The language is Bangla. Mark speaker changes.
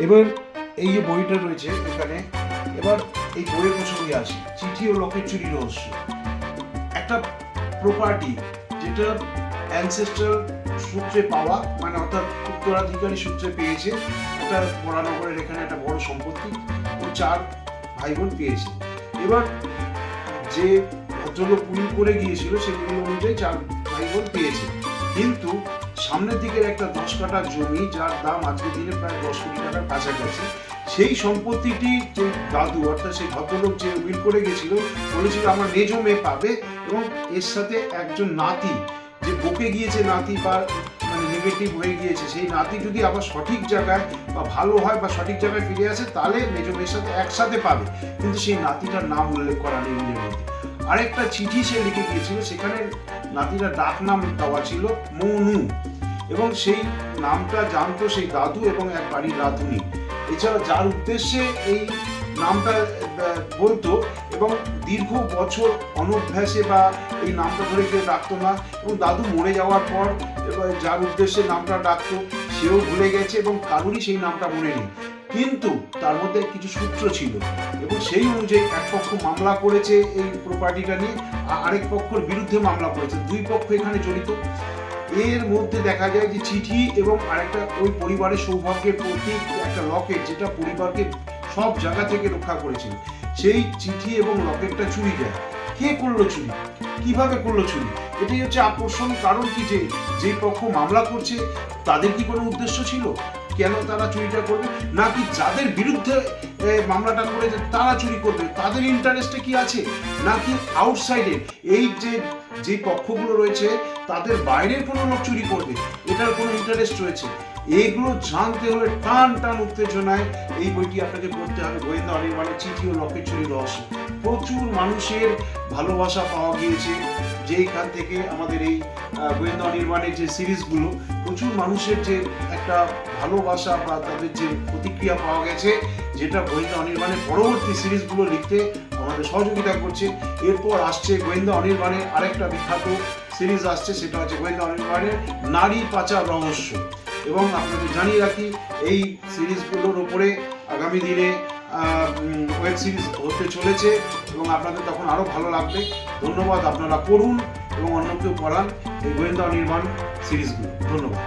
Speaker 1: এবার এই যে বইটা রয়েছে এখানে, এবার এই বইয়ের প্রসঙ্গে আসি। চিঠি ও লকেট চুরি রহস্য একটা প্রপার্টি যেটা অ্যানসেস্ট্রাল সূত্রে পাওয়া, মানে অর্থাৎ উত্তরাধিকারী সূত্রে পেয়েছে। একটা বরানগরের এখানে একটা বড় সম্পত্তি, ও 4 ভাই বোন পেয়েছে। এবার যে ভদ্রলোক উইল করে গিয়েছিল সেই উইল অনুযায়ী 4 ভাই বোন পেয়েছে, কিন্তু সামনের দিকের একটা 10 কাঠা জমি, যার দাম আজকের দিনে প্রায় 10 কোটি টাকার কাছাকাছি, সেই সম্পত্তিটি যে দাদু অর্থাৎ সেই ভদ্রলোক যে উইল করে গেছিল বলেছিল আমার মেজ মেয়ে পাবে, এবং এর সাথে একজন নাতি যে বকে গিয়েছে, নাতি বা মানে নেগেটিভ হয়ে গিয়েছে, সেই নাতি যদি আবার সঠিক জায়গায় বা ভালো হয় বা সঠিক জায়গায় ফিরে আসে তাহলে মেজ মেয়ের সাথে একসাথে পাবে, কিন্তু সেই নাতিটার নাম উল্লেখ করা নেই উইলের মধ্যে। আরেকটা চিঠি সে লিখে গিয়েছিল, সেখানে নাতিটা ডাক নাম দেওয়া ছিল মনু, এবং সেই নামটা জানতো সেই দাদু এবং এক বাড়ির রাঁধুনি। এছাড়া যার উদ্দেশ্যে এই নামটা বলতো, এবং দীর্ঘ বছর অনভ্যাসে বা এই নামটা ধরে কেউ ডাকতো না, এবং দাদু মরে যাওয়ার পর এবার যার উদ্দেশ্যে নামটা ডাকতো সেও ভুলে গেছে এবং কারোরই সেই নামটা মনে নেই। কিন্তু তার মধ্যে কিছু সূত্র ছিল, এবং সেই অনুযায়ী এক পক্ষ মামলা করেছে এই প্রপার্টিটা নিয়ে, আরেক পক্ষের বিরুদ্ধে মামলা করেছে, 2 পক্ষ এখানে জড়িত। এর মধ্যে দেখা যায় যে চিঠি এবং আরেকটা ওই পরিবারের সৌভাগ্যের প্রতীক একটা লকেট, যেটা পরিবারকে সব জায়গা থেকে রক্ষা করেছিল, সেই চিঠি এবং লকেটটা চুরি যায়। কে করলো চুরি, কিভাবে করলো চুরি, এটাই হচ্ছে আকর্ষণ। কারণ কি, যে পক্ষ মামলা করছে তাদের কি কোনো উদ্দেশ্য ছিল, কেন তারা চুরিটা করবে, নাকি যাদের বিরুদ্ধে মামলাটা করেছে তারা চুরি করবে, তাদের ইন্টারেস্টে কি আছে, নাকি আউটসাইডের এই যে পক্ষগুলো রয়েছে তাদের বাইরের কোনো লোক চুরি করবে, এটার কোনো ইন্টারেস্ট রয়েছে। এগুলো জানতে হলে টান টান উত্তেজনায় এই বইটি আপনাকে পড়তে হবে, গোয়েন্দা অনির্বাণের চিঠি ও লকেট চুরি রহস্য। প্রচুর মানুষের ভালোবাসা পাওয়া গিয়েছে যেখান থেকে আমাদের এই গোয়েন্দা অনির্বাণের যে সিরিজগুলো, প্রচুর মানুষের যে একটা ভালোবাসা বা তাদের যে প্রতিক্রিয়া পাওয়া গেছে, যেটা গোয়েন্দা অনির্বাণের পরবর্তী সিরিজগুলো লিখতে আমাদের সহযোগিতা করছে। এরপর আসছে গোয়েন্দা অনির্বাণের আরেকটা বিখ্যাত সিরিজ আসছে, সেটা হচ্ছে গোয়েন্দা অনির্বাণের নারী পাচার রহস্য। এবং আপনাদের জানিয়ে রাখি এই সিরিজগুলোর উপরে আগামী দিনে ওয়েব সিরিজ হতে চলেছে, এবং আপনাদের তখন আরও ভালো লাগবে। ধন্যবাদ, আপনারা পড়ুন এবং অন্যকেও পড়ান এই গোয়েন্দা অনির্বাণ সিরিজগুলো। ধন্যবাদ।